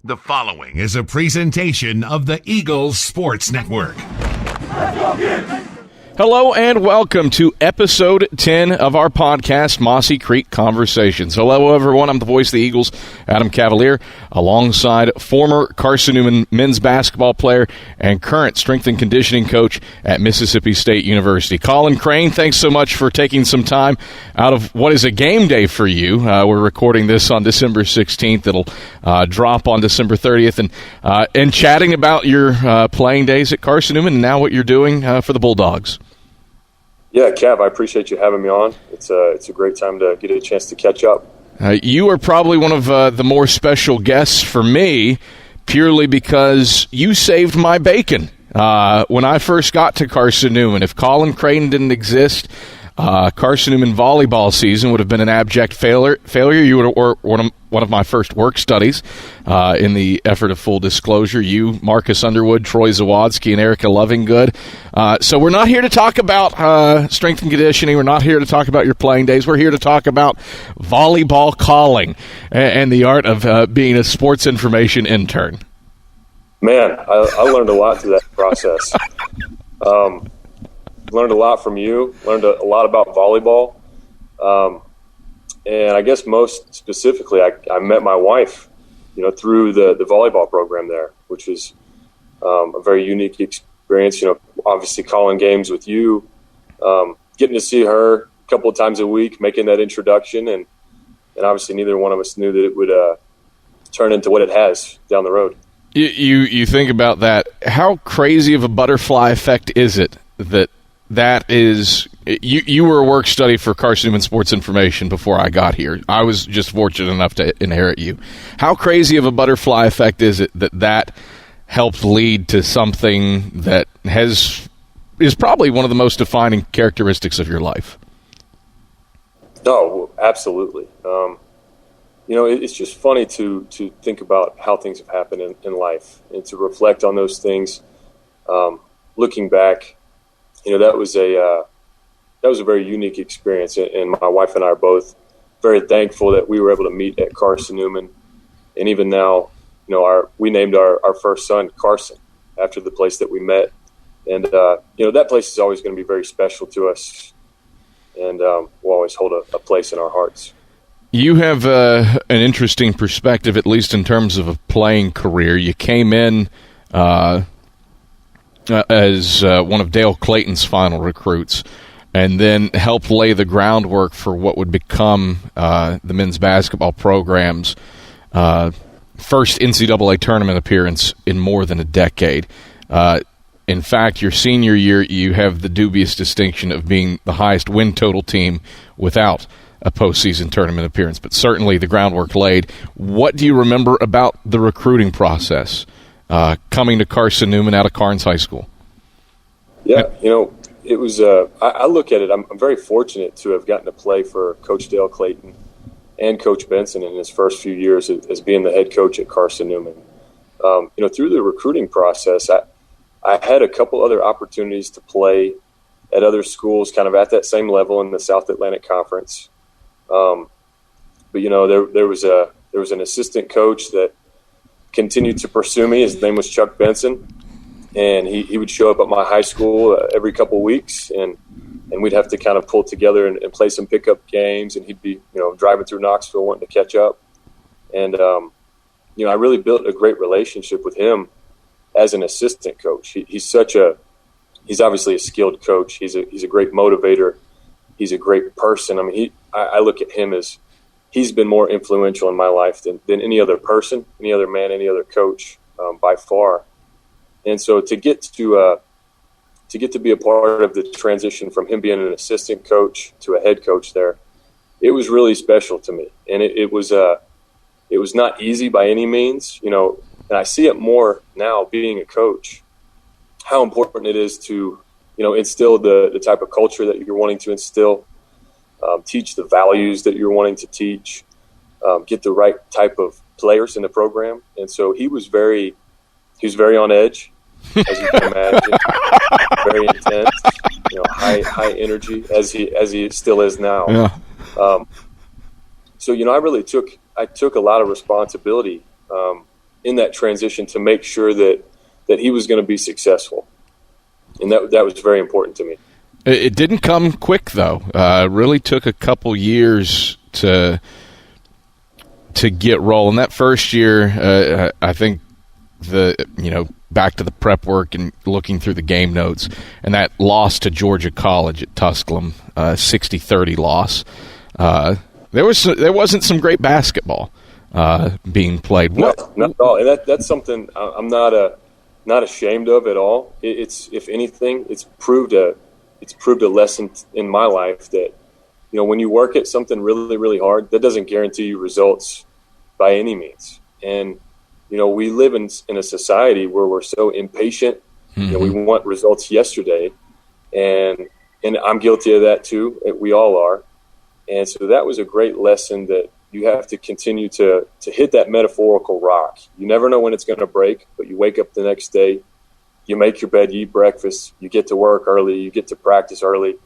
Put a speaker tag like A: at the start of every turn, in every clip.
A: The following is a presentation of the Eagles Sports Network.
B: Hello and welcome to episode 10 of our podcast, Mossy Creek Conversations. Hello, everyone. I'm the voice of the Eagles, Adam Cavalier, alongside former Carson-Newman men's basketball player and current strength and conditioning coach at Mississippi State University. Collin Crane, thanks so much for taking some time out of what is a game day for you. We're recording this on December 16th. It'll drop on December 30th. And chatting about your playing days at Carson-Newman and now what you're doing for the Bulldogs.
C: Yeah, Cav, I appreciate you having me on. It's a great time to get a chance to catch up.
B: You are probably one of the more special guests for me, purely because you saved my bacon. When I first got to Carson-Newman, if Collin Crane didn't exist, Carson-Newman volleyball season would have been an abject failure. You would have one of my first work studies in the effort of full disclosure. You, Marcus Underwood, Troy Zawadski, and Erica Lovingood. So we're not here to talk about strength and conditioning. We're not here to talk about your playing days. We're here to talk about volleyball calling and the art of being a sports information intern.
C: Man, I learned a lot through that process. Learned a lot from you, learned a lot about volleyball. And I guess most specifically, I met my wife, through the volleyball program there, which was a very unique experience. Obviously calling games with you, getting to see her a couple of times a week, making that introduction. And obviously neither one of us knew that it would turn into what it has down the road.
B: You think about that. How crazy of a butterfly effect is it that is, you were a work study for Carson-Newman Sports Information before I got here. I was just fortunate enough to inherit you. How crazy of a butterfly effect is it that helped lead to something that is probably one of the most defining characteristics of your life?
C: No, absolutely. It's just funny to think about how things have happened in life and to reflect on those things. Looking back, that was a very unique experience, and my wife and I are both very thankful that we were able to meet at Carson-Newman. And even now, we named our first son Carson after the place that we met. And that place is always going to be very special to us, and we'll always hold a place in our hearts.
B: You have an interesting perspective, at least in terms of a playing career. You came in as one of Dale Clayton's final recruits, and then helped lay the groundwork for what would become the men's basketball program's first NCAA tournament appearance in more than a decade. In fact, your senior year, you have the dubious distinction of being the highest win total team without a postseason tournament appearance, but certainly the groundwork laid. What do you remember about the recruiting process coming to Carson-Newman out of Carnes High School?
C: Yeah, it was I look at it, I'm very fortunate to have gotten to play for Coach Dale Clayton and Coach Benson in his first few years as being the head coach at Carson-Newman. Through the recruiting process, I had a couple other opportunities to play at other schools kind of at that same level in the South Atlantic Conference. But there was an assistant coach that continued to pursue me. His name was Chuck Benson, and he would show up at my high school every couple weeks, and we'd have to kind of pull together and play some pickup games, and he'd be driving through Knoxville wanting to catch up. And I really built a great relationship with him as an assistant coach. He's obviously a skilled coach. He's a great motivator. He's a great person. I mean, I look at him as he's been more influential in my life than any other person, any other man, any other coach, by far. And so to get to be a part of the transition from him being an assistant coach to a head coach there, it was really special to me. And it was not easy by any means, and I see it more now being a coach, how important it is to, instill the type of culture that you're wanting to instill, teach the values that you're wanting to teach, get the right type of players in the program. And so he was very on edge, as you can imagine, very intense, high energy, as he still is now. Yeah. So I really took a lot of responsibility in that transition to make sure that he was going to be successful. And that was very important to me.
B: It didn't come quick, though. It really took a couple years to get rolling. That first year, I think back to the prep work and looking through the game notes, and that loss to Georgia College at Tusculum, 60-30 loss. There wasn't some great basketball being played.
C: No, not at all. And that's something I'm not ashamed of at all. It's, if anything, it's proved a lesson in my life that, when you work at something really, really hard, that doesn't guarantee you results by any means. And, we live in a society where we're so impatient.
B: Mm-hmm.
C: We want results yesterday. And I'm guilty of that too. We all are. And so that was a great lesson that you have to continue to hit that metaphorical rock. You never know when it's going to break, but you wake up the next day, you make your bed, you eat breakfast, you get to work early, you get to practice early,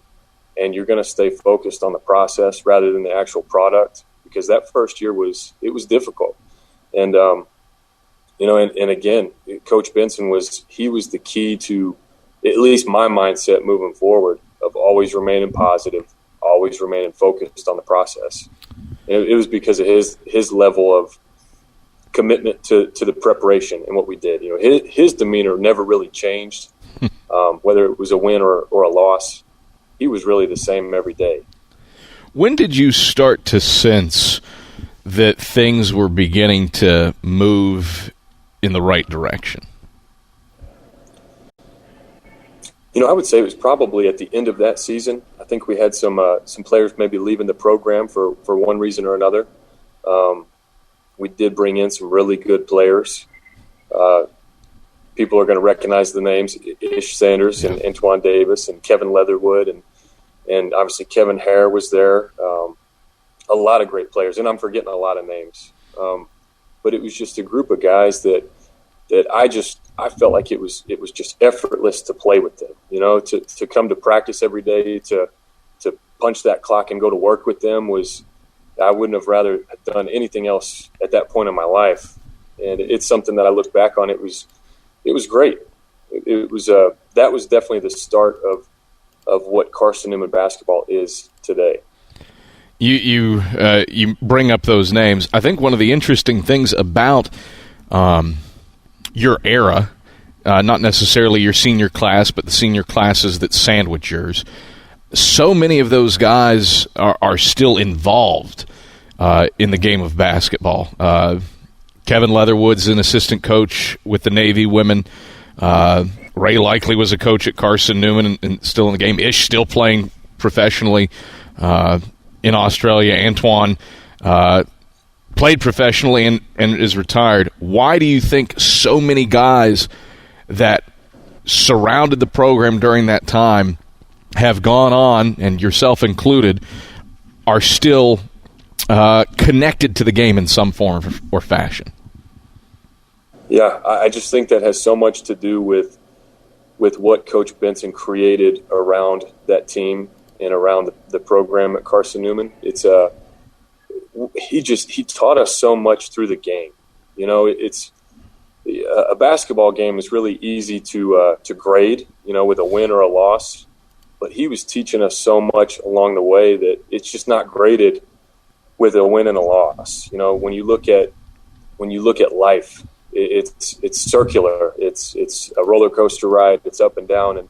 C: and you're going to stay focused on the process rather than the actual product, because that first year was difficult. And, and again, Coach Benson was the key to at least my mindset moving forward of always remaining positive, always remaining focused on the process. And it was because of his level of commitment to the preparation and what we did. His demeanor never really changed, whether it was a win or a loss. He was really the same every day.
B: When did you start to sense that things were beginning to move in the right direction?
C: I would say it was probably at the end of that season. I think we had some players maybe leaving the program for one reason or another. We did bring in some really good players. People are going to recognize the names: Ish Sanders and Antoine Davis and Kevin Leatherwood, and obviously Kevin Hare was there. A lot of great players, and I'm forgetting a lot of names. But it was just a group of guys that I felt like it was just effortless to play with them. To come to practice every day, to punch that clock and go to work with them I wouldn't have rather done anything else at that point in my life. And it's something that I look back on. It was great. It was that was definitely the start of what Carson-Newman basketball is today.
B: You bring up those names. I think one of the interesting things about your era, not necessarily your senior class, but the senior classes that sandwich yours, so many of those guys are still involved in the game of basketball. Kevin Leatherwood's an assistant coach with the Navy women. Ray Likely was a coach at Carson-Newman and still in the game. Ish still playing professionally in Australia. Antoine played professionally and is retired. Why do you think so many guys that surrounded the program during that time have gone on, and yourself included, are still connected to the game in some form or fashion?
C: Yeah, I just think that has so much to do with what Coach Benson created around that team and around the program at Carson-Newman. It's he taught us so much through the game. It's a basketball game is really easy to grade, with a win or a loss. But he was teaching us so much along the way that it's just not graded with a win and a loss. When you look at life, it's circular. It's a roller coaster ride. It's up and down, and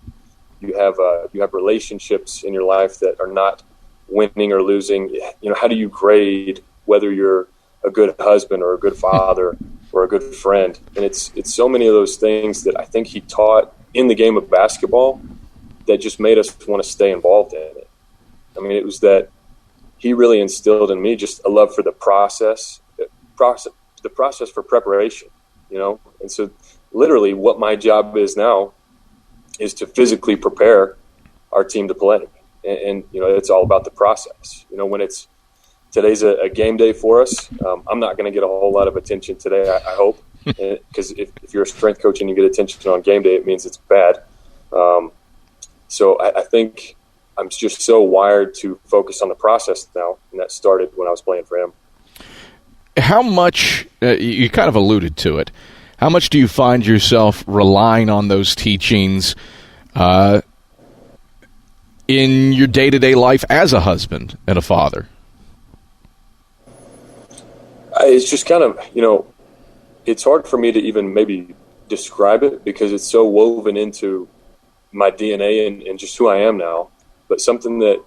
C: you have relationships in your life that are not winning or losing. How do you grade whether you're a good husband or a good father or a good friend? And it's so many of those things that I think he taught in the game of basketball that just made us want to stay involved in it. I mean, it was that he really instilled in me just a love for the process for preparation, And so literally what my job is now is to physically prepare our team to play. And it's all about the process. When today's a game day for us, I'm not going to get a whole lot of attention today, I hope. Because if you're a strength coach and you get attention on game day, it means it's bad. So I think I'm just so wired to focus on the process now, and that started when I was playing for him.
B: How much, you kind of alluded to it, how much do you find yourself relying on those teachings in your day-to-day life as a husband and a father?
C: It's just kind of, it's hard for me to even maybe describe it because it's so woven into my DNA and just who I am now. But something that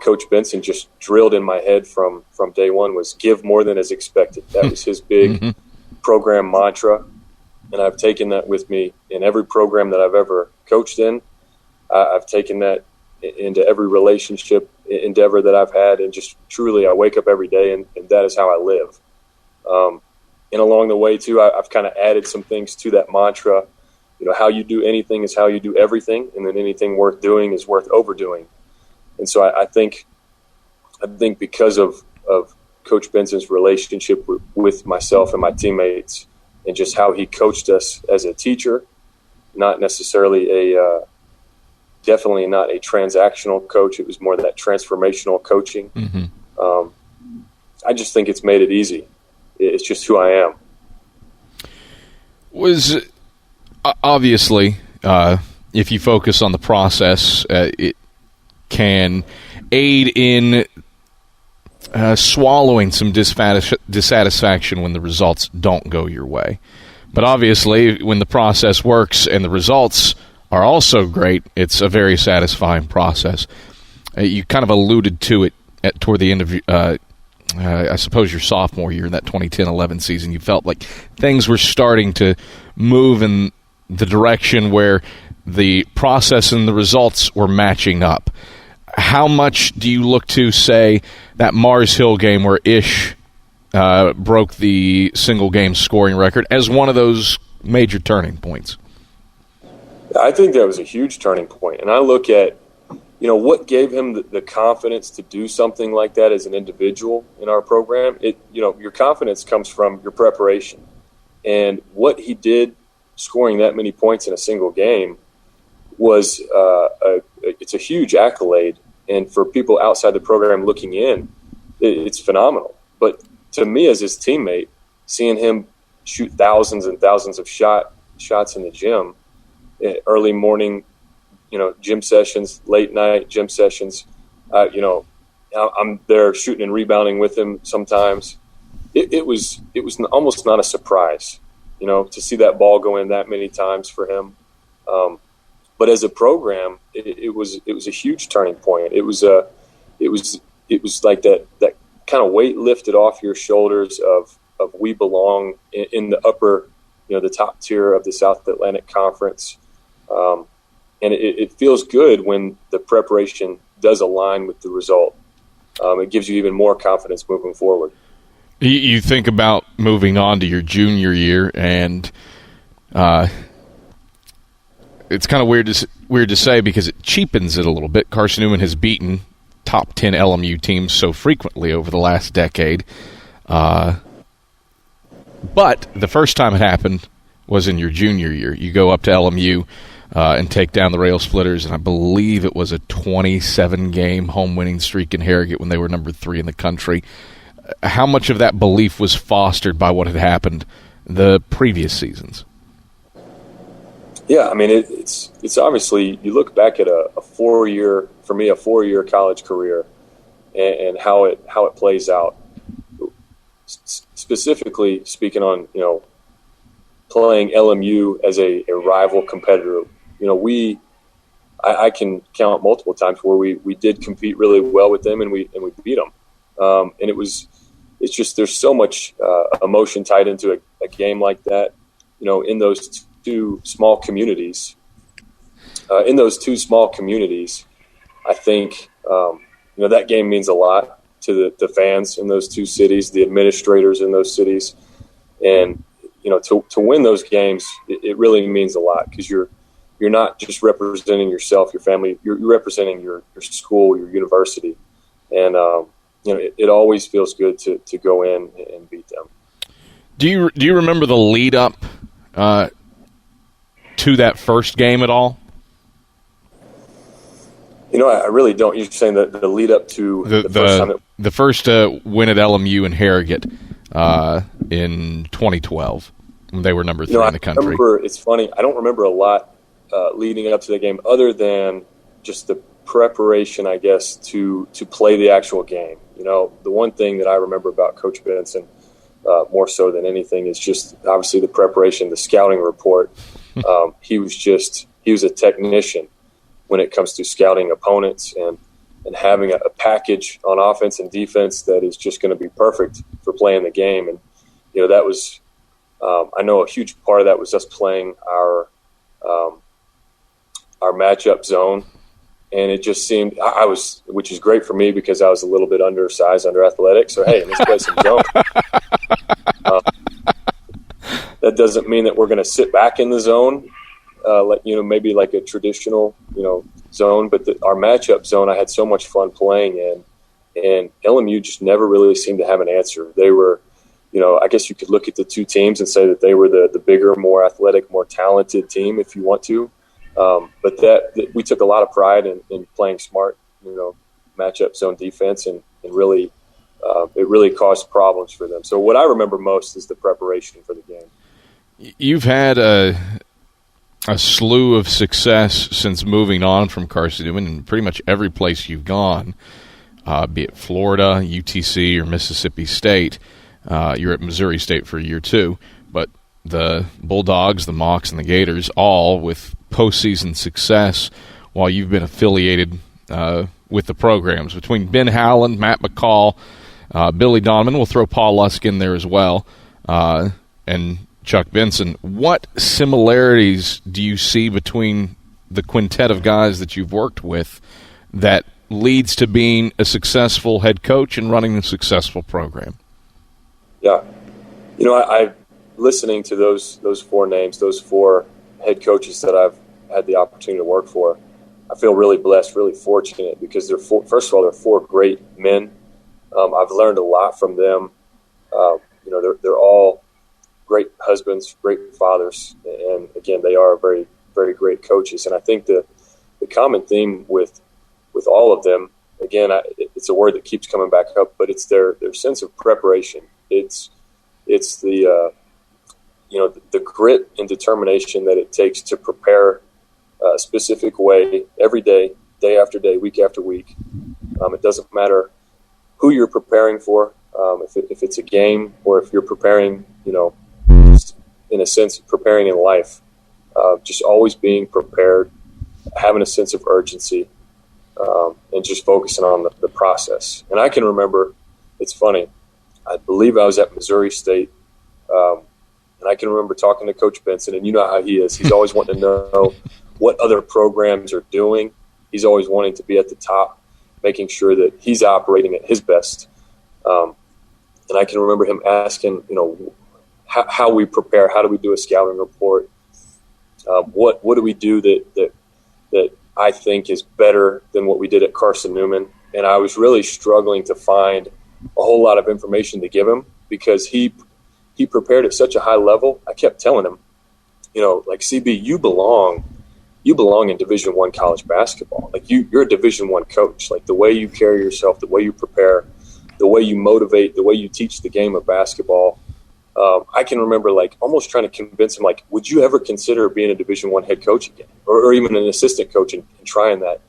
C: Coach Benson just drilled in my head from day one was give more than is expected. That was his big program mantra, and I've taken that with me in every program that I've ever coached in. I've taken that into every relationship endeavor that I've had, and just truly I wake up every day and that is how I live. And along the way too, I've kind of added some things to that mantra. How you do anything is how you do everything, and then anything worth doing is worth overdoing. And so I think because of Coach Benson's relationship with myself and my teammates, and just how he coached us as a teacher, not necessarily definitely not a transactional coach. It was more that transformational coaching. I just think it's made it easy. It's just who I am.
B: Was obviously, if you focus on the process, it can aid in swallowing some dissatisfaction when the results don't go your way. But obviously, when the process works and the results are also great, it's a very satisfying process. You kind of alluded to it toward the end of, I suppose, your sophomore year in that 2010-11 season. You felt like things were starting to move in the direction where the process and the results were matching up. How much do you look to, say, that Mars Hill game where Ish broke the single-game scoring record as one of those major turning points?
C: I think that was a huge turning point. And I look at, what gave him the confidence to do something like that as an individual in our program. Your confidence comes from your preparation. And what he did scoring that many points in a single game was it's a huge accolade. And for people outside the program looking in, it's phenomenal. But to me as his teammate, seeing him shoot thousands and thousands of shots in the gym, early morning, gym sessions, late night gym sessions, I'm there shooting and rebounding with him sometimes. It was almost not a surprise, to see that ball go in that many times for him. But as a program, it was a huge turning point. It was like that kind of weight lifted off your shoulders of we belong in the upper, the top tier of the South Atlantic Conference. And it feels good when the preparation does align with the result. It gives you even more confidence moving forward.
B: You think about moving on to your junior year, and it's kind of weird to say because it cheapens it a little bit. Carson-Newman has beaten top 10 LMU teams so frequently over the last decade. But the first time it happened was in your junior year. You go up to LMU and take down the Rail Splitters, and I believe it was a 27-game home-winning streak in Harrogate when they were number 3 in the country. How much of that belief was fostered by what had happened the previous seasons?
C: Yeah, I mean, it's obviously, you look back at a 4-year college career and how it plays out. Specifically speaking on, playing LMU as a rival competitor. I can count multiple times where we did compete really well with them and we beat them. And it's just there's so much emotion tied into a game like that. In those two small communities. I think that game means a lot to the fans in those two cities, the administrators in those cities, and to win those games, it really means a lot because you're not just representing yourself, your family, you're representing your school, your university, and it always feels good to go in and beat them.
B: Do you remember the lead up to that first game at all?
C: I really don't. You're saying that the lead up to the first time
B: the first win at LMU in Harrogate. in 2012 when they were number 3 in the country.
C: It's funny. I don't remember a lot leading up to the game other than just the preparation, I guess, to play the actual game. The one thing that I remember about Coach Benson, more so than anything, is just obviously the preparation, the scouting report. He was a technician when it comes to scouting opponents and having a package on offense and defense that is just going to be perfect for playing the game. And, that was, I know a huge part of that was us playing our matchup zone. And it just seemed which is great for me because I was a little bit undersized, under athletic. So, hey, let's play some zone. That doesn't mean that we're going to sit back in the zone, maybe like a traditional, zone. But our matchup zone, I had so much fun playing in, and LMU just never really seemed to have an answer. They were, I guess you could look at the two teams and say that they were the bigger, more athletic, more talented team if you want to. But that we took a lot of pride in playing smart, matchup zone defense, and really it really caused problems for them. So what I remember most is the preparation for the game.
B: You've had a slew of success since moving on from Carson-Newman in pretty much every place you've gone, be it Florida, UTC, or Mississippi State. You're at Missouri State for a year too, but the Bulldogs, the Mocs, and the Gators, all with postseason success while you've been affiliated with the programs. Between Ben Howland, Matt McCall, Billy Donovan, we'll throw Paul Lusk in there as well, and Chuck Benson. What similarities do you see between the quintet of guys that you've worked with that leads to being a successful head coach and running a successful program?
C: Yeah. I listening to those four names, those four head coaches that I've had the opportunity to work for, I feel really blessed, really fortunate because first of all, they're four great men. I've learned a lot from them. They're all great husbands, great fathers, and again, they are very, very great coaches. And I think the common theme with all of them, again, it's a word that keeps coming back up, but it's their sense of preparation. It's the the grit and determination that it takes to prepare a specific way every day, day after day, week after week. It doesn't matter who you're preparing for, if it's a game or if you're preparing, just in a sense, preparing in life. Just always being prepared, having a sense of urgency, and just focusing on the process. And I can remember, it's funny, I believe I was at Missouri State, and I can remember talking to Coach Benson, and you know how he is. He's always wanting to know what other programs are doing. He's always wanting to be at the top, making sure that he's operating at his best. And I can remember him asking, how we prepare, how do we do a scouting report? What do we do that I think is better than what we did at Carson-Newman? And I was really struggling to find a whole lot of information to give him because he prepared at such a high level. I kept telling him, like, CB, you belong in Division I college basketball. Like you're a Division I coach. Like the way you carry yourself, the way you prepare, the way you motivate, the way you teach the game of basketball. I can remember like almost trying to convince him, like, would you ever consider being a Division I head coach again, or even an assistant coach and trying that?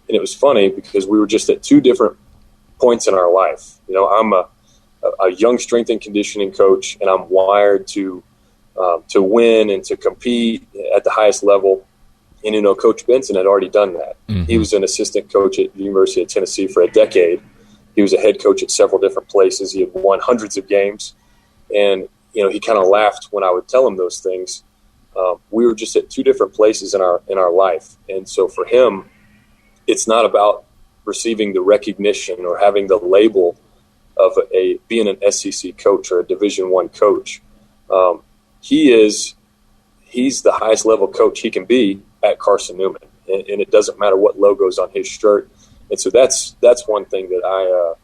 C: And it was funny because we were just at two different points in our life. I'm a young strength and conditioning coach, and I'm wired to win and to compete at the highest level. And, Coach Benson had already done that. Mm-hmm. He was an assistant coach at the University of Tennessee for a decade. He was a head coach at several different places. He had won hundreds of games. And, he kind of laughed when I would tell him those things. We were just at two different places in our life. And so for him, it's not about receiving the recognition or having the label of being an SEC coach or a Division I coach. He's the highest level coach he can be at Carson-Newman, and it doesn't matter what logo's on his shirt. And so that's one thing that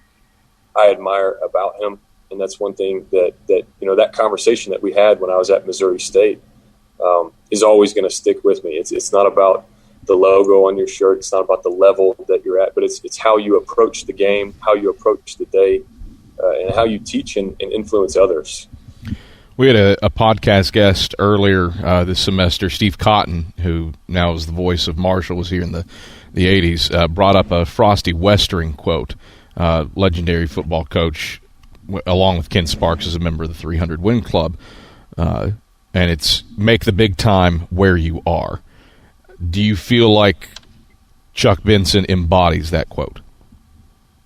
C: I admire about him, and that's one thing that that conversation that we had when I was at Missouri State is always going to stick with me. It's not about the logo on your shirt. It's not about the level that you're at, but it's how you approach the game, how you approach the day, and how you teach and influence others.
B: We had a podcast guest earlier this semester, Steve Cotton, who now is the voice of Marshall, was here in the 80s, brought up a Frosty Westering quote, legendary football coach, along with Ken Sparks as a member of the 300 Win Club, and it's make the big time where you are. Do you feel like Chuck Benson embodies that quote?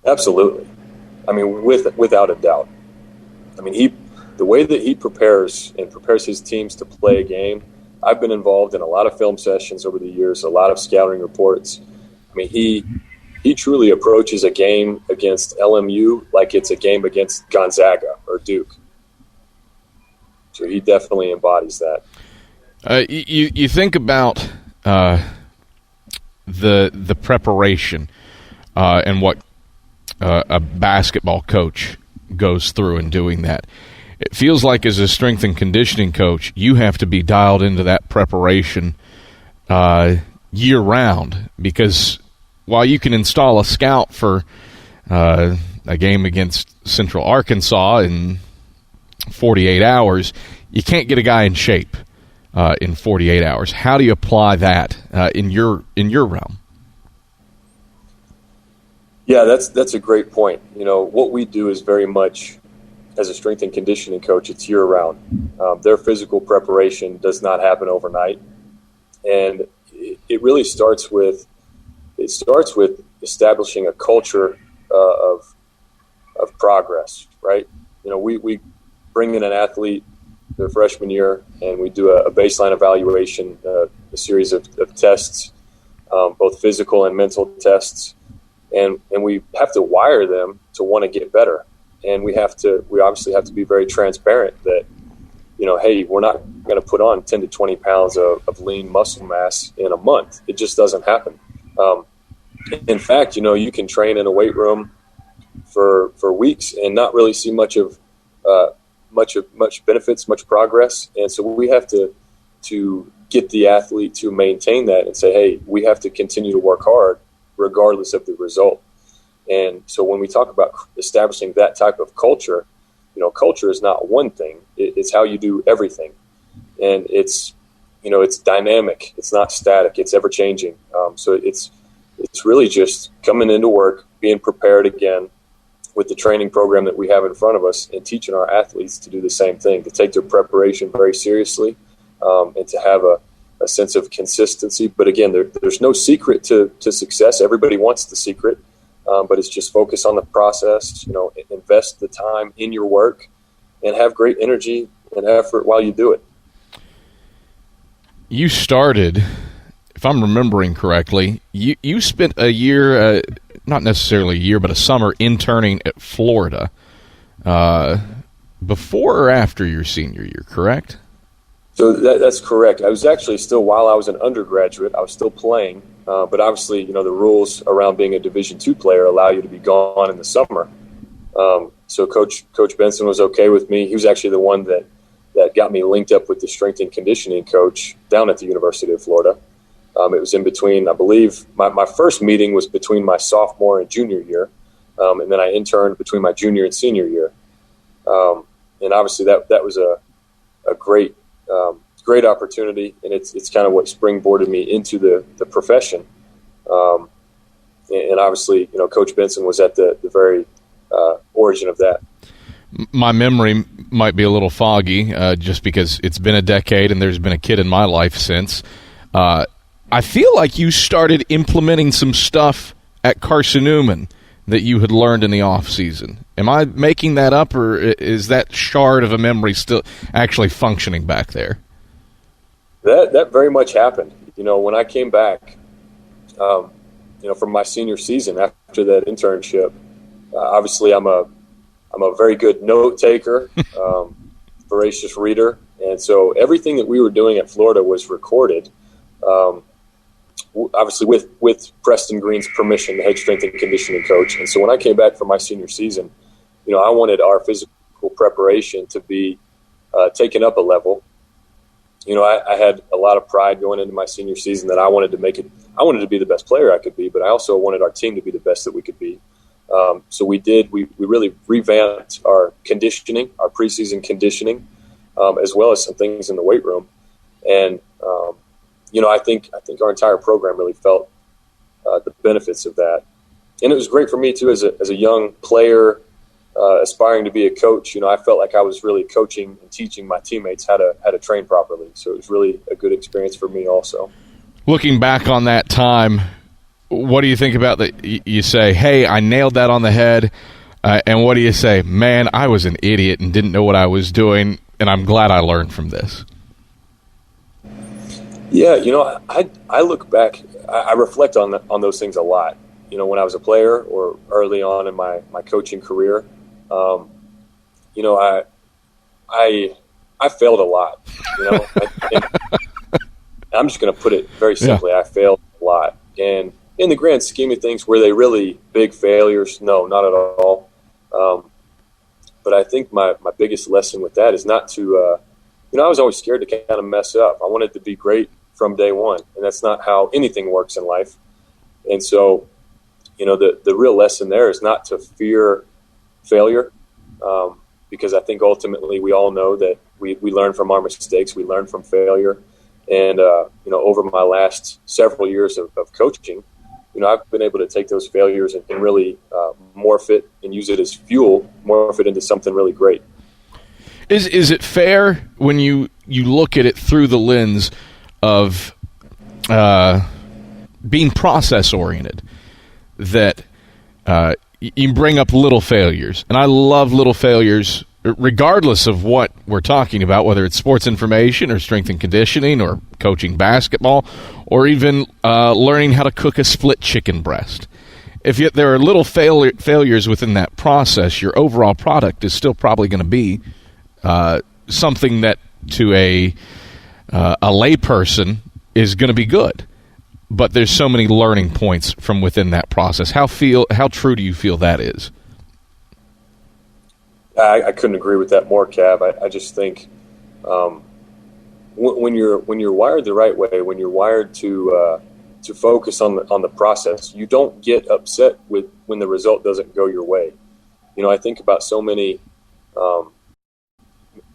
C: Absolutely. I mean, without a doubt. I mean, the way that he prepares his teams to play a game, I've been involved in a lot of film sessions over the years, a lot of scouting reports. I mean, he truly approaches a game against LMU like it's a game against Gonzaga or Duke. So he definitely embodies that.
B: You think about the preparation and what a basketball coach goes through in doing that. It feels like as a strength and conditioning coach, you have to be dialed into that preparation year-round, because while you can install a scout for a game against Central Arkansas in 48 hours, you can't get a guy in shape in 48 hours. How do you apply that in your realm?
C: Yeah, that's a great point. You know, what we do is very much, as a strength and conditioning coach, it's year-round. Their physical preparation does not happen overnight, and it really starts with establishing a culture of progress, right? You know, we bring in an athlete their freshman year, and we do a baseline evaluation, a series of tests, both physical and mental tests, and we have to wire them to want to get better. And we obviously have to be very transparent that, you know, hey, we're not going to put on 10 to 20 pounds of lean muscle mass in a month. It just doesn't happen. In fact, you know, you can train in a weight room for weeks and not really see much benefits, much progress. And so we have to get the athlete to maintain that and say, hey, we have to continue to work hard regardless of the result. And so when we talk about establishing that type of culture, you know, culture is not one thing. It's how you do everything. And it's dynamic. It's not static. It's ever changing. So it's really just coming into work, being prepared again with the training program that we have in front of us, and teaching our athletes to do the same thing, to take their preparation very seriously, and to have a sense of consistency. But again, there's no secret to success. Everybody wants the secret. But it's just focus on the process, you know, invest the time in your work, and have great energy and effort while you do it.
B: You started, if I'm remembering correctly, you spent a year, not necessarily a year, but a summer interning at Florida before or after your senior year, correct?
C: So that's correct. I was actually still, while I was an undergraduate, I was still playing. But obviously, you know, the rules around being a Division II player allow you to be gone in the summer. So Coach Benson was okay with me. He was actually the one that got me linked up with the strength and conditioning coach down at the University of Florida. It was in between, I believe, my first meeting was between my sophomore and junior year, and then I interned between my junior and senior year. And obviously that was a great opportunity, and it's kind of what springboarded me into the profession. And obviously, you know, Coach Benson was at the very origin of that.
B: My memory might be a little foggy just because it's been a decade and there's been a kid in my life since. I feel like you started implementing some stuff at Carson-Newman that you had learned in the off season. Am I making that up, or is that shard of a memory still actually functioning back there?
C: That very much happened. You know, when I came back, you know, from my senior season after that internship, obviously I'm a very good note taker, voracious reader, and so everything that we were doing at Florida was recorded. Obviously with Preston Green's permission, the head strength and conditioning coach. And so when I came back for my senior season, you know, I wanted our physical preparation to be taken up a level. You know, I had a lot of pride going into my senior season that I wanted to make it. I wanted to be the best player I could be, but I also wanted our team to be the best that we could be. So we really revamped our conditioning, our preseason conditioning, as well as some things in the weight room. And, I think our entire program really felt the benefits of that. And it was great for me too, as a young player, aspiring to be a coach. I felt like I was really coaching and teaching my teammates how to train properly. So it was really a good experience for me also.
B: Looking back on that time, what do you think about that? You say, hey, I nailed that on the head. And what do you say? Man, I was an idiot and didn't know what I was doing, and I'm glad I learned from this.
C: Yeah, I look back, I reflect on those things a lot. When I was a player or early on in my coaching career, I failed a lot. And I'm just going to put it very simply. Yeah. I failed a lot, and in the grand scheme of things, were they really big failures? No, not at all. But I think my biggest lesson with that is not to, I was always scared to kind of mess up. I wanted to be great from day one, and that's not how anything works in life. And so, the real lesson there is not to fear failure, because I think ultimately we all know that we learn from our mistakes, we learn from failure. And, over my last several years of coaching, I've been able to take those failures and really morph it and use it as fuel, morph it into something really great.
B: Is it fair when you look at it through the lens of being process-oriented that you bring up little failures? And I love little failures regardless of what we're talking about, whether it's sports information or strength and conditioning or coaching basketball or even learning how to cook a split chicken breast. If there are little failures within that process, your overall product is still probably going to be something that to a layperson is going to be good. But there's so many learning points from within that process. How true do you feel that is?
C: I couldn't agree with that more, Cav. I just think when you're wired the right way, when you're wired to focus on the process, you don't get upset when the result doesn't go your way. I think about so many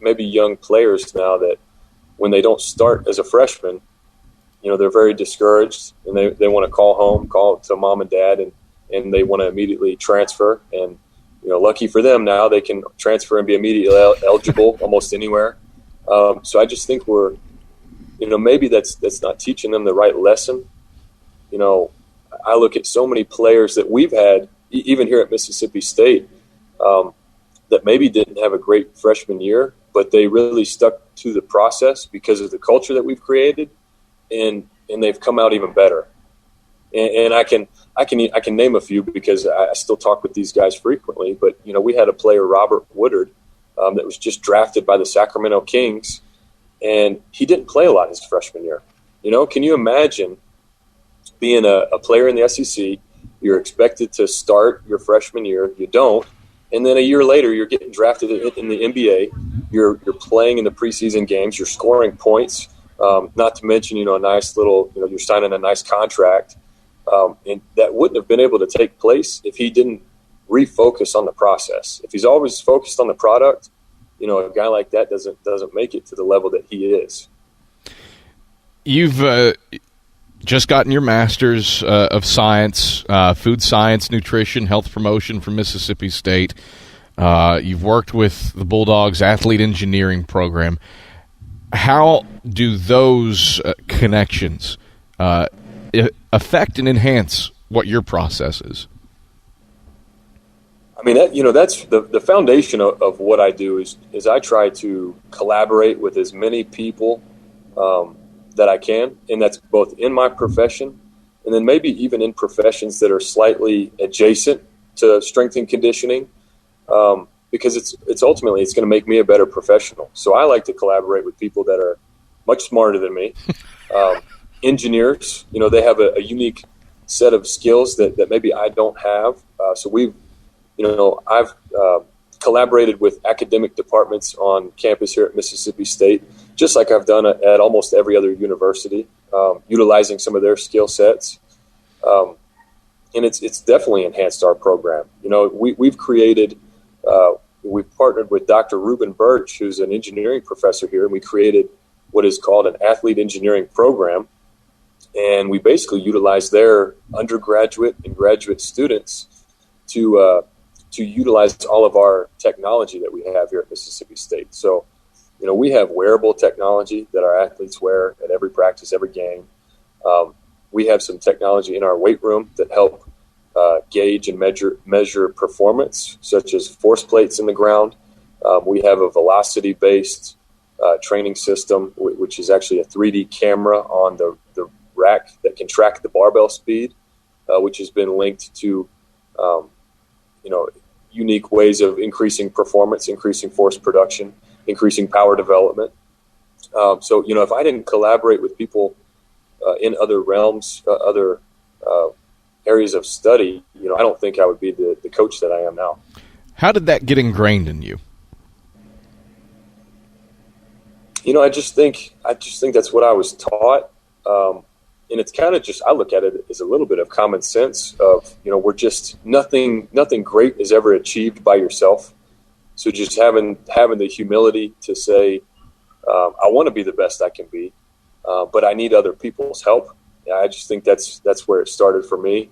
C: maybe young players now that when they don't start as a freshman, they're very discouraged and they want to call to mom and dad, and they want to immediately transfer. And lucky for them, now they can transfer and be immediately eligible almost anywhere. So I just think we're, maybe that's not teaching them the right lesson. I look at so many players that we've had, even here at Mississippi State, that maybe didn't have a great freshman year, but they really stuck to the process because of the culture that we've created, and they've come out even better. And I can name a few because I still talk with these guys frequently. But we had a player, Robert Woodard, that was just drafted by the Sacramento Kings, and he didn't play a lot his freshman year. Can you imagine being a player in the SEC? You're expected to start your freshman year, you don't, and then a year later you're getting drafted in the NBA. You're playing in the preseason games. You're scoring points. Not to mention, a nice little, you're signing a nice contract. And that wouldn't have been able to take place if he didn't refocus on the process. If he's always focused on the product, a guy like that doesn't make it to the level that he is.
B: You've just gotten your master's of science, food science, nutrition, health promotion from Mississippi State. You've worked with the Bulldogs athlete engineering program. How do those connections affect and enhance what your process is?
C: I mean, that's the foundation of what I do is I try to collaborate with as many people that I can, and that's both in my profession and then maybe even in professions that are slightly adjacent to strength and conditioning, because it's ultimately it's going to make me a better professional. So I like to collaborate with people that are much smarter than me. Engineers, they have a unique set of skills that maybe I don't have. So I've collaborated with academic departments on campus here at Mississippi State, just like I've done at almost every other university, utilizing some of their skill sets. and it's definitely enhanced our program. We've created, we've partnered with Dr. Reuben Birch, who's an engineering professor here, and we created what is called an athlete engineering program. And we basically utilize their undergraduate and graduate students to utilize all of our technology that we have here at Mississippi State. So, we have wearable technology that our athletes wear at every practice, every game. We have some technology in our weight room that help gauge and measure performance, such as force plates in the ground. We have a velocity-based training system, which is actually a 3D camera on the rack that can track the barbell speed, which has been linked to, unique ways of increasing performance, increasing force production, increasing power development. So, if I didn't collaborate with people in other realms, other areas of study, I don't think I would be the coach that I am now.
B: How did that get ingrained in you?
C: I just think that's what I was taught. And it's kind of just, I look at it as a little bit of common sense of, we're just nothing great is ever achieved by yourself. So just having the humility to say, I want to be the best I can be, but I need other people's help. I just think that's where it started for me.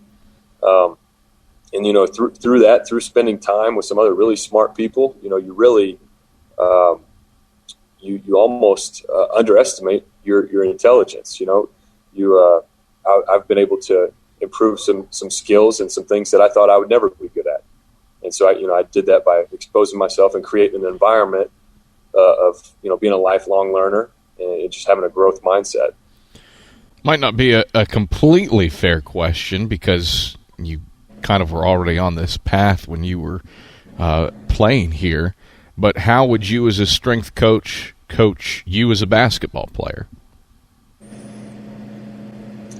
C: And through spending time with some other really smart people, you really, you almost underestimate your intelligence. I've been able to improve some skills and some things that I thought I would never be good at. And so I did that by exposing myself and creating an environment of being a lifelong learner and just having a growth mindset.
B: Might not be a completely fair question because you kind of were already on this path when you were playing here, but how would you as a strength coach you as a basketball player?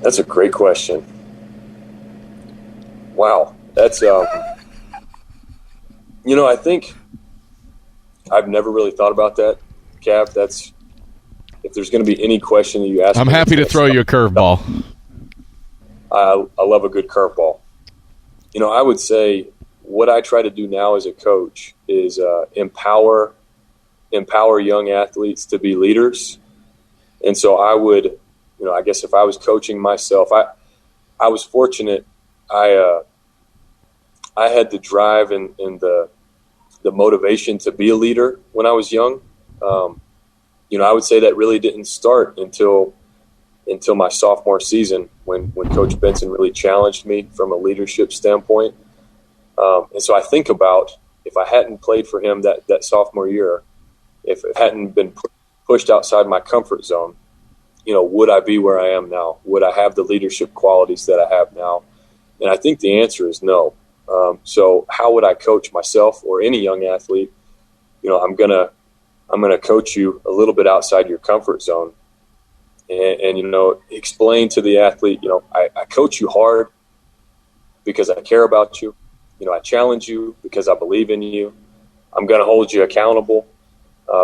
C: That's a great question. Wow. That's, I think I've never really thought about that, Cav. That's, if there's going to be any question that you ask
B: I'm
C: me,
B: happy to throw you a curveball.
C: I love a good curveball. I would say what I try to do now as a coach is empower young athletes to be leaders. And so I would, I guess if I was coaching myself, I was fortunate. I had the drive and the motivation to be a leader when I was young. I would say that really didn't start until my sophomore season when Coach Benson really challenged me from a leadership standpoint. And so I think about if I hadn't played for him that sophomore year, if it hadn't been pushed outside my comfort zone, would I be where I am now? Would I have the leadership qualities that I have now? And I think the answer is no. So how would I coach myself or any young athlete? I'm gonna coach you a little bit outside your comfort zone, and explain to the athlete. I coach you hard because I care about you. I challenge you because I believe in you. I'm going to hold you accountable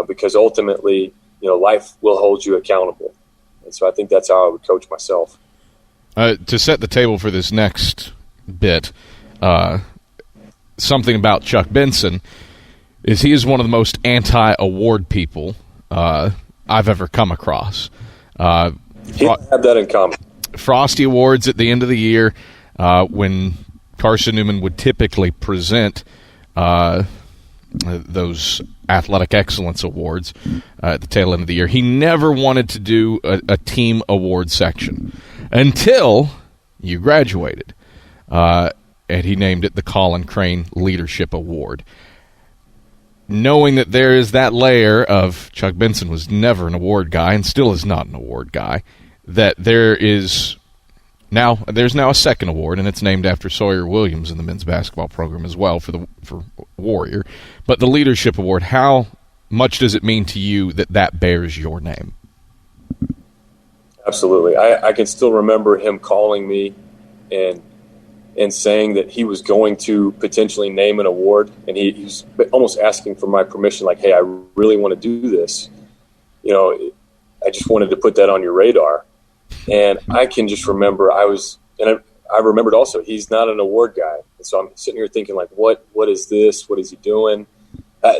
C: because ultimately, life will hold you accountable. And so I think that's how I would coach myself.
B: To set the table for this next bit, something about Chuck Benson is he is one of the most anti-award people I've ever come across.
C: He have that in common.
B: Frosty Awards at the end of the year when Carson-Newman would typically present those athletic excellence awards at the tail end of the year. He never wanted to do a team award section until you graduated. And he named it the Collin Crane Leadership Award. Knowing that there is that layer of Chuck Benson was never an award guy and still is not an award guy, that there's now a second award, and it's named after Sawyer Williams in the men's basketball program as well for Warrior. But the Leadership Award, how much does it mean to you that bears your name?
C: Absolutely. I can still remember him calling me and saying that he was going to potentially name an award, and he was almost asking for my permission, like, hey, I really want to do this. I just wanted to put that on your radar. And I can just remember I I remembered also he's not an award guy. And so I'm sitting here thinking, like, what is this? What is he doing?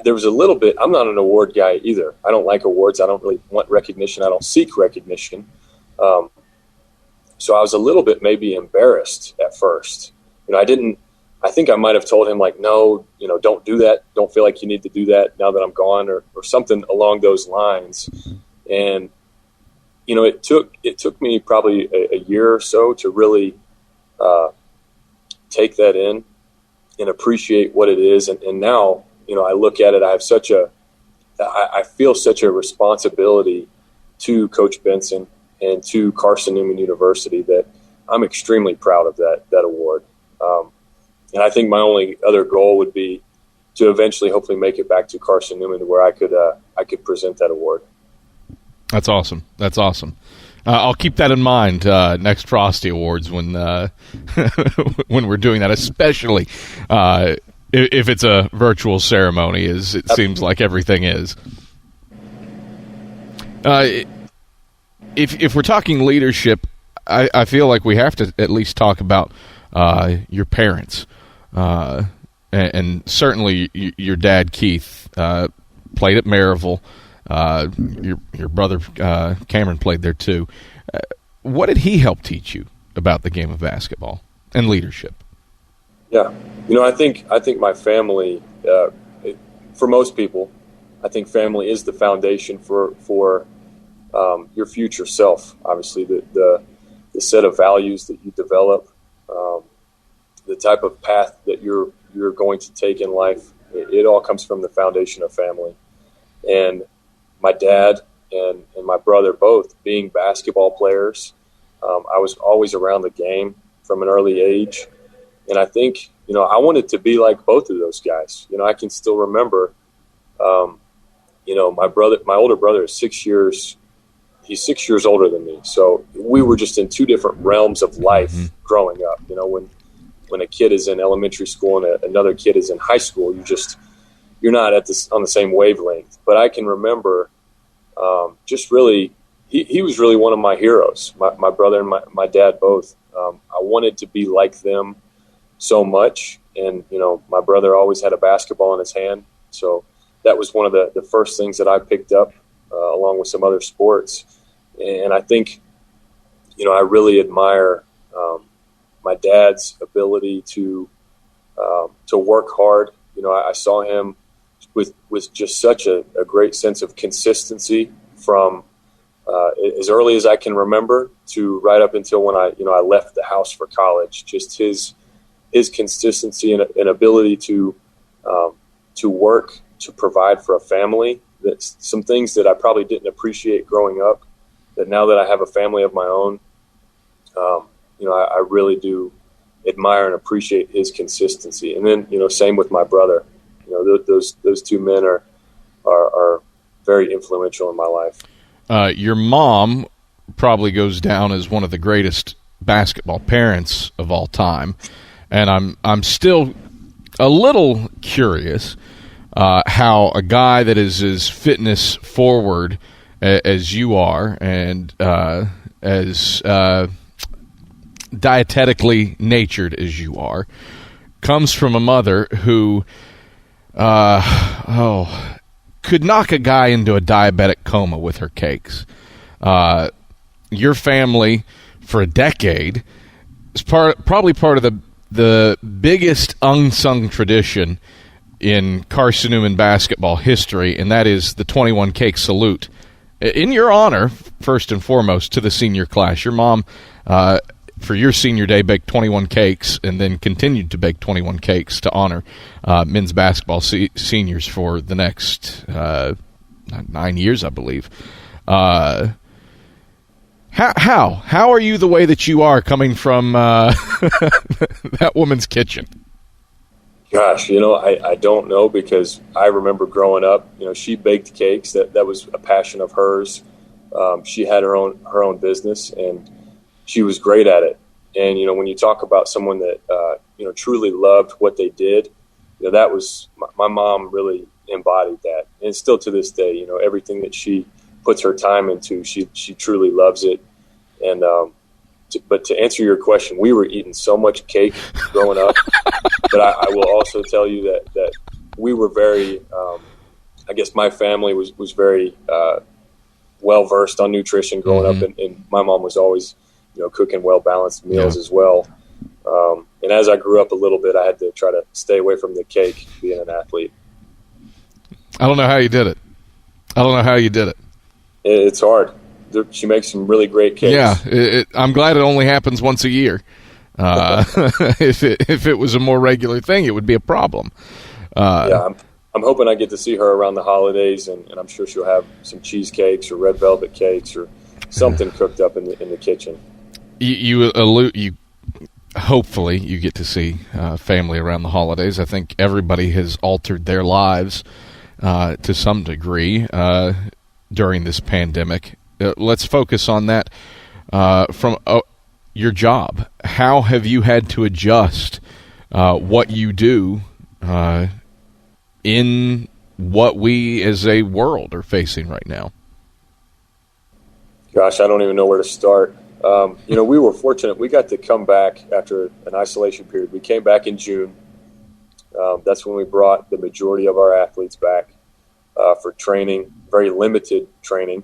C: There was a little bit – I'm not an award guy either. I don't like awards. I don't really want recognition. I don't seek recognition. So I was a little bit maybe embarrassed at first. I think I might have told him, like, no, don't do that. Don't feel like you need to do that now that I'm gone, or something along those lines. And, it took me probably a year or so to really take that in and appreciate what it is. And now, I look at it, I feel such a responsibility to Coach Benson and to Carson-Newman University that I'm extremely proud of that award. And I think my only other goal would be to eventually, hopefully, make it back to Carson-Newman where I could present that award.
B: That's awesome. That's awesome. I'll keep that in mind next Frosty Awards when when we're doing that, especially if it's a virtual ceremony, as it seems like everything is. If we're talking leadership, I feel like we have to at least talk about your parents. And certainly your dad, Keith, played at Maryville. Your brother, Cameron, played there too. What did he help teach you about the game of basketball and leadership?
C: Yeah. I think my family, for most people, I think family is the foundation for your future self. Obviously, the set of values that you develop, the type of path that you're going to take in life, it all comes from the foundation of family. And my dad and my brother, both being basketball players, I was always around the game from an early age. And I think, I wanted to be like both of those guys. I can still remember, my older brother is 6 years. He's 6 years older than me. So we were just in two different realms of life growing up. When a kid is in elementary school and another kid is in high school, you're not on the same wavelength. But I can remember just really, he was really one of my heroes, my brother and my dad both. I wanted to be like them so much. And, my brother always had a basketball in his hand. So that was one of the first things that I picked up along with some other sports. And I think, I really admire my dad's ability to work hard. I saw him with just such a great sense of consistency from as early as I can remember to right up until when I left the house for college. Just his consistency and ability to work, to provide for a family. That's some things that I probably didn't appreciate growing up, that now that I have a family of my own, I really do admire and appreciate his consistency. And then, same with my brother. Those two men are very influential in my life.
B: Your mom probably goes down as one of the greatest basketball parents of all time, and I'm still a little curious how a guy that is as fitness forward as you are and as dietetically natured as you are comes from a mother who could knock a guy into a diabetic coma with her cakes. Your family, for a decade, is probably part of the biggest unsung tradition in Carson-Newman basketball history, and that is the 21 cake salute. In your honor, first and foremost, to the senior class. Your mom, for your senior day, baked 21 cakes and then continued to bake 21 cakes to honor men's basketball seniors for the next 9 years, I believe. How are you the way that you are coming from that woman's kitchen?
C: Gosh, I don't know, because I remember growing up, she baked cakes. That was a passion of hers. She had her own business, and she was great at it. And, when you talk about someone that, truly loved what they did, that was my mom really embodied that. And still to this day, everything that she puts her time into, she truly loves it. And, But to answer your question, we were eating so much cake growing up. But I will also tell you that we were very, I guess my family was very well-versed on nutrition growing up, and my mom was always, cooking well-balanced meals as well. And as I grew up a little bit, I had to try to stay away from the cake being an athlete.
B: I don't know how you did it.
C: It's hard. She makes some really great cakes.
B: Yeah, I'm glad it only happens once a year. If it was a more regular thing, it would be a problem.
C: I'm hoping I get to see her around the holidays, and I'm sure she'll have some cheesecakes or red velvet cakes or something cooked up in the kitchen.
B: Hopefully you get to see family around the holidays. I think everybody has altered their lives to some degree during this pandemic. Let's focus on that from your job. How have you had to adjust what you do in what we as a world are facing right now?
C: Gosh, I don't even know where to start. We were fortunate. We got to come back after an isolation period. We came back in June. That's when we brought the majority of our athletes back for training, very limited training.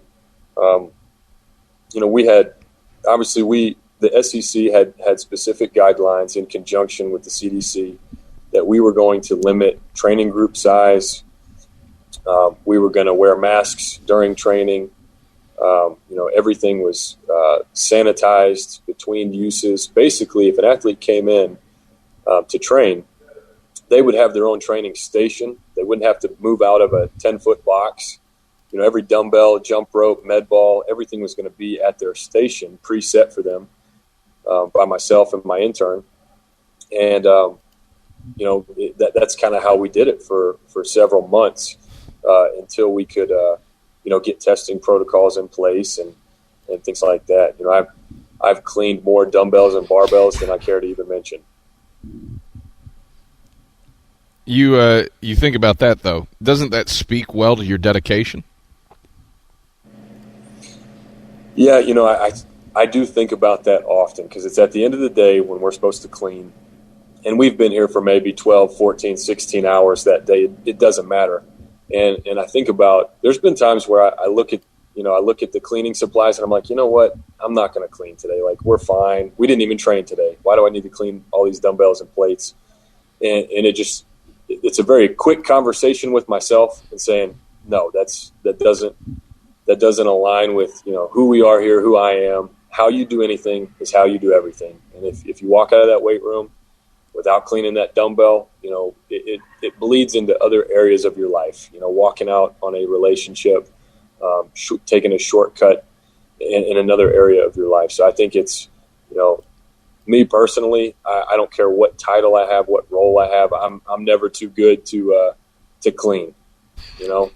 C: We had, obviously the SEC had specific guidelines in conjunction with the CDC that we were going to limit training group size. We were going to wear masks during training. Everything was sanitized between uses. Basically, if an athlete came in to train, they would have their own training station. They wouldn't have to move out of a 10-foot box. Every dumbbell, jump rope, med ball, everything was going to be at their station, preset for them by myself and my intern. And, that's kind of how we did it for several months until we could, get testing protocols in place and things like that. I've cleaned more dumbbells and barbells than I care to even mention.
B: You think about that, though. Doesn't that speak well to your dedication?
C: Yeah, I do think about that often because it's at the end of the day when we're supposed to clean, and we've been here for maybe 12, 14, 16 hours that day. It doesn't matter. And I think about, there's been times where I look at the cleaning supplies and I'm like, you know what? I'm not going to clean today. Like, we're fine. We didn't even train today. Why do I need to clean all these dumbbells and plates? And it's a very quick conversation with myself and saying, no, that doesn't align with, who we are here, who I am. How you do anything is how you do everything. And if you walk out of that weight room without cleaning that dumbbell, it bleeds into other areas of your life. Walking out on a relationship, taking a shortcut in another area of your life. So I think it's, me personally, I don't care what title I have, what role I have. I'm never too good to clean. I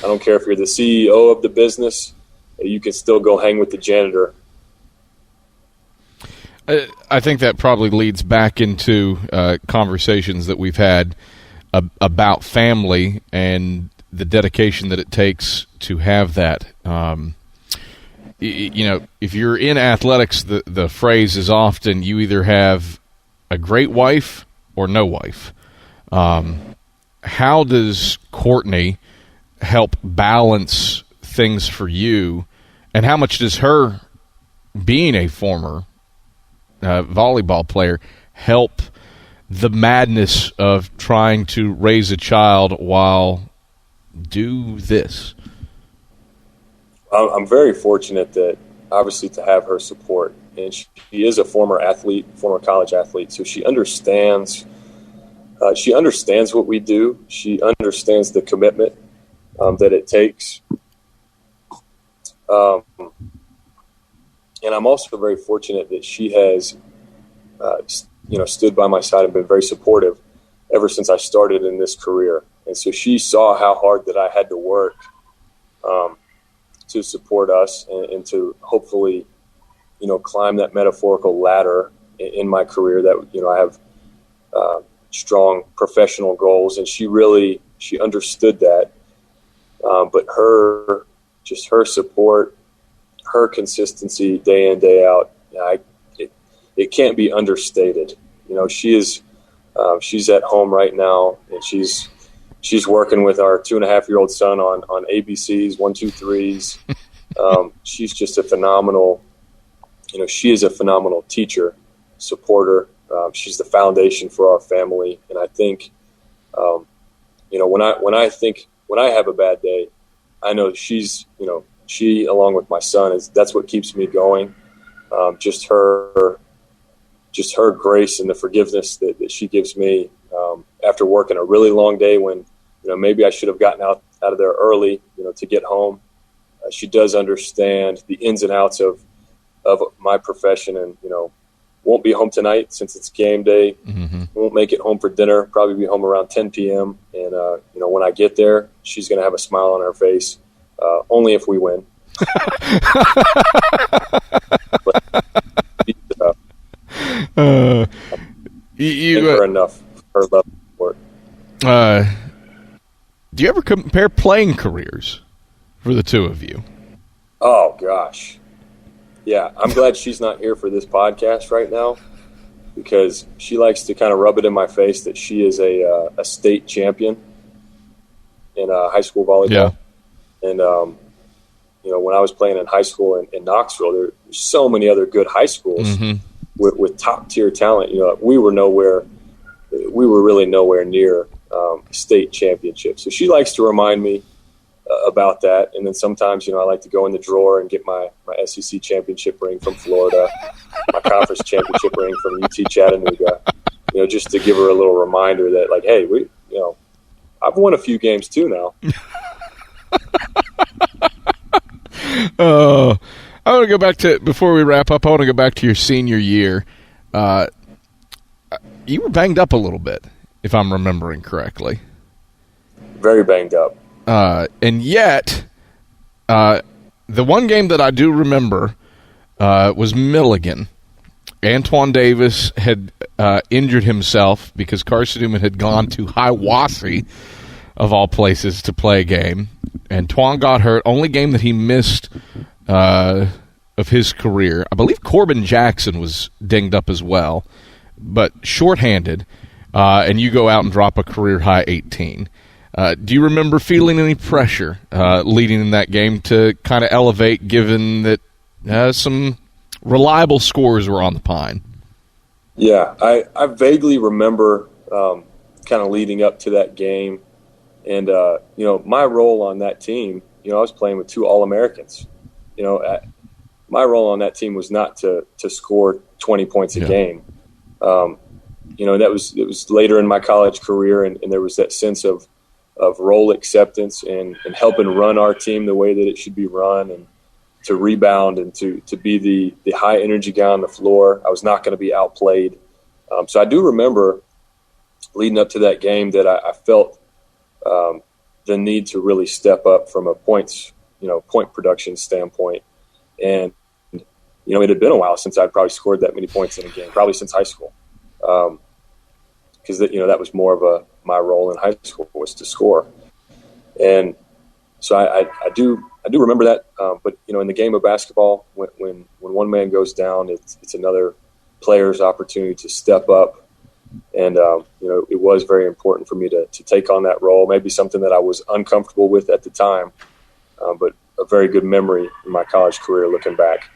C: don't care if you're the CEO of the business, you can still go hang with the janitor.
B: I think that probably leads back into conversations that we've had about family and the dedication that it takes to have that. If you're in athletics, the phrase is often you either have a great wife or no wife. How does Courtney help balance things for you, and how much does her being a former volleyball player help the madness of trying to raise a child while do this?
C: I'm very fortunate that obviously to have her support, and she is a former college athlete, so she understands what we do. She understands the commitment that it takes. And I'm also very fortunate that she has, stood by my side and been very supportive ever since I started in this career. And so she saw how hard that I had to work to support us and to hopefully, climb that metaphorical ladder in my career that, I have strong professional goals. And she understood that. But her support, her consistency day in, day out, it can't be understated. She's at home right now, and she's working with our 2.5-year-old son on ABCs, 1, 2, 3s. She's just a phenomenal. She is a phenomenal teacher, supporter. She's the foundation for our family, and I think, when I have a bad day, I know she along with my son that's what keeps me going. Just her grace and the forgiveness that she gives me after working a really long day when maybe I should have gotten out of there early to get home. She does understand the ins and outs of my profession, and won't be home tonight since it's game day. Mm-hmm. Won't make it home for dinner. Probably be home around 10 p.m. And when I get there, she's going to have a smile on her face. Only if we win. Her enough. Her love for it.
B: Do you ever compare playing careers for the two of you?
C: Oh gosh. Yeah, I'm glad she's not here for this podcast right now, because she likes to kind of rub it in my face that she is a state champion in high school volleyball. Yeah. And, when I was playing in high school in Knoxville, there's so many other good high schools mm-hmm. with top-tier talent. We were really nowhere near state championship. So she likes to remind me about that. And then sometimes, I like to go in the drawer and get my SEC championship ring from Florida, my conference championship ring from UT Chattanooga, just to give her a little reminder that, like, hey, I've won a few games too now.
B: I want to go back to, before we wrap up, I want to go back to your senior year. You were banged up a little bit, if I'm remembering correctly.
C: Very banged up.
B: And yet, the one game that I do remember was Milligan. Antoine Davis had injured himself because Carson-Newman had gone to Hiwassee, of all places, to play a game. Antoine got hurt. Only game that he missed of his career. I believe Corbin Jackson was dinged up as well, but shorthanded. And you go out and drop a career-high 18. Do you remember feeling any pressure leading in that game to kind of elevate, given that some reliable scores were on the pine?
C: Yeah, I vaguely remember kind of leading up to that game. And, my role on that team, I was playing with 2 All-Americans. My role on that team was not to score 20 points a game. It was later in my college career, and there was that sense of role acceptance and helping run our team the way that it should be run, and to rebound and to be the high energy guy on the floor. I was not going to be outplayed. So I do remember leading up to that game that I felt the need to really step up from a point production standpoint. And, it had been a while since I'd probably scored that many points in a game, probably since high school. Because that was more of my role in high school, was to score. And so I do remember that. But in the game of basketball, when one man goes down, it's another player's opportunity to step up. And it was very important for me to take on that role. Maybe something that I was uncomfortable with at the time, but a very good memory in my college career looking back.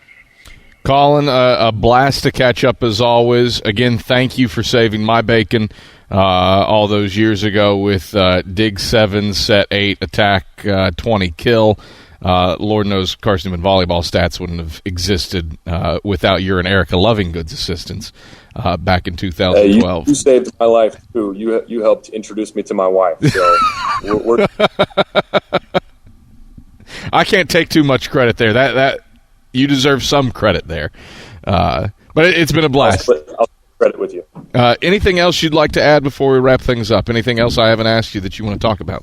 B: Collin, a blast to catch up as always. Again, thank you for saving my bacon all those years ago with dig 7, set 8, attack 20, kill. Lord knows Carson-Newman volleyball stats wouldn't have existed without your and Erica Lovinggood's assistance back in 2012.
C: Hey, you saved my life too. You helped introduce me to my wife. So we're
B: I can't take too much credit there. That you deserve some credit there. But it's been a blast.
C: I'll credit with you.
B: Anything else you'd like to add before we wrap things up? Anything else I haven't asked you that you want to talk about?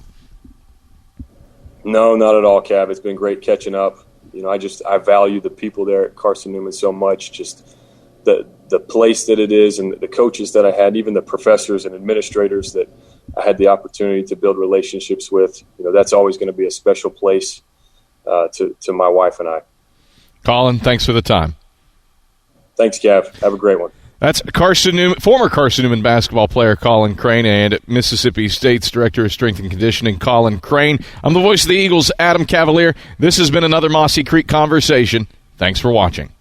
C: No, not at all, Cav. It's been great catching up. I value the people there at Carson-Newman so much, just the place that it is and the coaches that I had, even the professors and administrators that I had the opportunity to build relationships with. That's always going to be a special place to my wife and I.
B: Collin, thanks for the time.
C: Thanks, Gav. Have a great one.
B: That's Carson-Newman, former Carson-Newman basketball player Collin Crane, and Mississippi State's Director of Strength and Conditioning, Collin Crane. I'm the voice of the Eagles, Adam Cavalier. This has been another Mossy Creek Conversation. Thanks for watching.